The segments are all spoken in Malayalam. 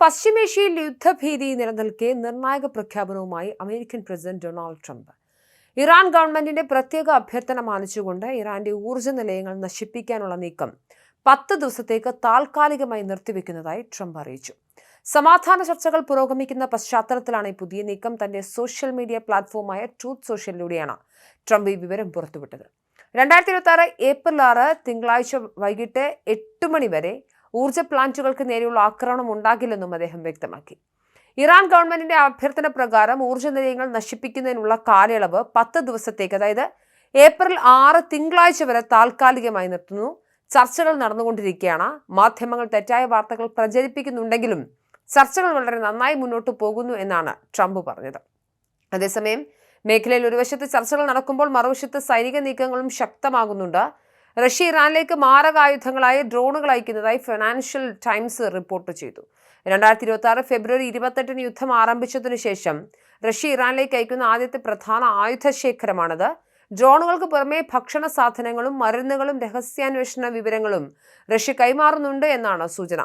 പശ്ചിമേഷ്യയിൽ യുദ്ധഭീതി നിലനിൽക്കെ നിർണായക പ്രഖ്യാപനവുമായി American president Donald Trump. Iran ഗവൺമെന്റിന്റെ പ്രത്യേക അഭ്യർത്ഥന മാനിച്ചുകൊണ്ട് ഇറാന്റെ ഊർജ്ജ നിലയങ്ങൾ നശിപ്പിക്കാനുള്ള നീക്കം 10 ദിവസത്തേക്ക് താൽക്കാലികമായി നിർത്തിവെക്കുന്നതായി ട്രംപ് അറിയിച്ചു. സമാധാന ചർച്ചകൾ പുരോഗമിക്കുന്ന പശ്ചാത്തലത്തിലാണ് ഈ പുതിയ നീക്കം. തന്റെ സോഷ്യൽ മീഡിയ പ്ലാറ്റ്ഫോമായ ട്രൂത്ത് സോഷ്യലിലൂടെയാണ് ട്രംപ് ഈ വിവരം പുറത്തുവിട്ടത്. 2026 ഏപ്രിൽ 6 തിങ്കളാഴ്ച വൈകിട്ട് 8 മണി വരെ ഊർജ്ജ പ്ലാന്റുകൾക്ക് നേരെയുള്ള ആക്രമണം ഉണ്ടാകില്ലെന്നും അദ്ദേഹം വ്യക്തമാക്കി. ഇറാൻ ഗവൺമെന്റിന്റെ അഭ്യർത്ഥന പ്രകാരം ഊർജ്ജ നിലയങ്ങൾ നശിപ്പിക്കുന്നതിനുള്ള കാലയളവ് 10 ദിവസത്തേക്ക്, അതായത് ഏപ്രിൽ 6 തിങ്കളാഴ്ച വരെ താൽക്കാലികമായി നിർത്തുന്നു. ചർച്ചകൾ നടന്നുകൊണ്ടിരിക്കുകയാണ്. മാധ്യമങ്ങൾ തെറ്റായ വാർത്തകൾ പ്രചരിപ്പിക്കുന്നുണ്ടെങ്കിലും ചർച്ചകൾ വളരെ നന്നായി മുന്നോട്ട് പോകുന്നു എന്നാണ് ട്രംപ് പറഞ്ഞത്. അതേസമയം മേഖലയിൽ ഒരു വശത്ത് ചർച്ചകൾ നടക്കുമ്പോൾ മറുവശത്ത് സൈനിക നീക്കങ്ങളും ശക്തമാകുന്നുണ്ട്. റഷ്യ ഇറാനിലേക്ക് മാരകായുധങ്ങളായ ഡ്രോണുകൾ അയക്കുന്നതായി ഫിനാൻഷ്യൽ ടൈംസ് റിപ്പോർട്ട് ചെയ്തു. 2026 ഫെബ്രുവരി 28 യുദ്ധം ആരംഭിച്ചതിനു ശേഷം റഷ്യ ഇറാനിലേക്ക് അയക്കുന്ന ആദ്യത്തെ പ്രധാന ആയുധശേഖരമാണത്. ഡ്രോണുകൾക്ക് പുറമെ ഭക്ഷണ സാധനങ്ങളും മരുന്നുകളും രഹസ്യാന്വേഷണ വിവരങ്ങളും റഷ്യ കൈമാറുന്നുണ്ട് എന്നാണ് സൂചന.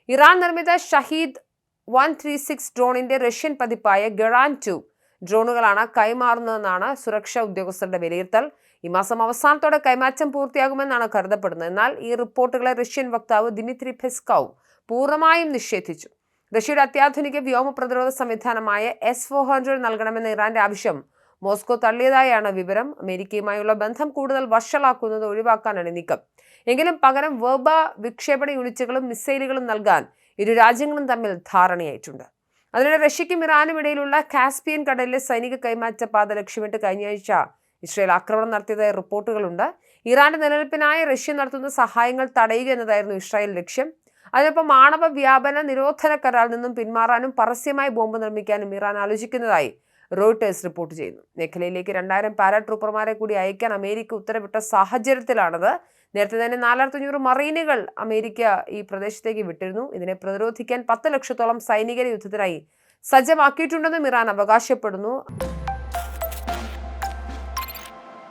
ഇറാൻ നിർമ്മിത ഷഹീദ് 136 ഡ്രോണിന്റെ റഷ്യൻ പതിപ്പായ ഗറാൻ 2 ഡ്രോണുകളാണ് കൈമാറുന്നതെന്നാണ് സുരക്ഷാ ഉദ്യോഗസ്ഥരുടെ വിലയിരുത്തൽ. ഈ മാസം അവസാനത്തോടെ കൈമാറ്റം പൂർത്തിയാകുമെന്നാണ് കരുതപ്പെടുന്നത്. എന്നാൽ ഈ റിപ്പോർട്ടുകളെ റഷ്യൻ വക്താവ് ദിമിത്രി പെസ്കോവ് പൂർണ്ണമായും നിഷേധിച്ചു. റഷ്യയുടെ അത്യാധുനിക വ്യോമ പ്രതിരോധ സംവിധാനമായ S-400 നൽകണമെന്ന ഇറാന്റെ ആവശ്യം മോസ്കോ തള്ളിയതായാണ് വിവരം. അമേരിക്കയുമായുള്ള ബന്ധം കൂടുതൽ വഷളാക്കുന്നത് ഒഴിവാക്കാനാണ് നീക്കം. എങ്കിലും പകരം വേബ വിക്ഷേപണ യൂണിറ്റുകളും മിസൈലുകളും നൽകാൻ ഇരു രാജ്യങ്ങളും തമ്മിൽ ധാരണയായിട്ടുണ്ട്. അതിനിടെ റഷ്യയ്ക്കും ഇറാനും ഇടയിലുള്ള കാസ്പിയൻ കടലിലെ സൈനിക കൈമാറ്റ പാത ലക്ഷ്യമിട്ട് കഴിഞ്ഞയാഴ്ച ഇസ്രയേൽ ആക്രമണം നടത്തിയതായി റിപ്പോർട്ടുകളുണ്ട്. ഇറാന്റെ നിലനിൽപ്പിനായി റഷ്യ നടത്തുന്ന സഹായങ്ങൾ തടയുക എന്നതായിരുന്നു ഇസ്രായേൽ ലക്ഷ്യം. അതിനൊപ്പം ആണവ വ്യാപന നിരോധന കരാറിൽ നിന്നും പിന്മാറാനും പരസ്യമായി ബോംബ് നിർമ്മിക്കാനും ഇറാൻ ആലോചിക്കുന്നതായി റോയിട്ടേഴ്സ് റിപ്പോർട്ട് ചെയ്യുന്നു. മേഖലയിലേക്ക് 2000 പാരാട്രൂപ്പർമാരെ കൂടി അയക്കാൻ അമേരിക്ക ഉത്തരവിട്ട സാഹചര്യത്തിലാണത്. നേരത്തെ തന്നെ 4500 മറീനുകൾ അമേരിക്ക ഈ പ്രദേശത്തേക്ക് വിട്ടിരുന്നു. ഇതിനെ പ്രതിരോധിക്കാൻ 10 ലക്ഷത്തോളം സൈനികരെ യുദ്ധത്തിനായി സജ്ജമാക്കിയിട്ടുണ്ടെന്നും ഇറാൻ അവകാശപ്പെടുന്നു.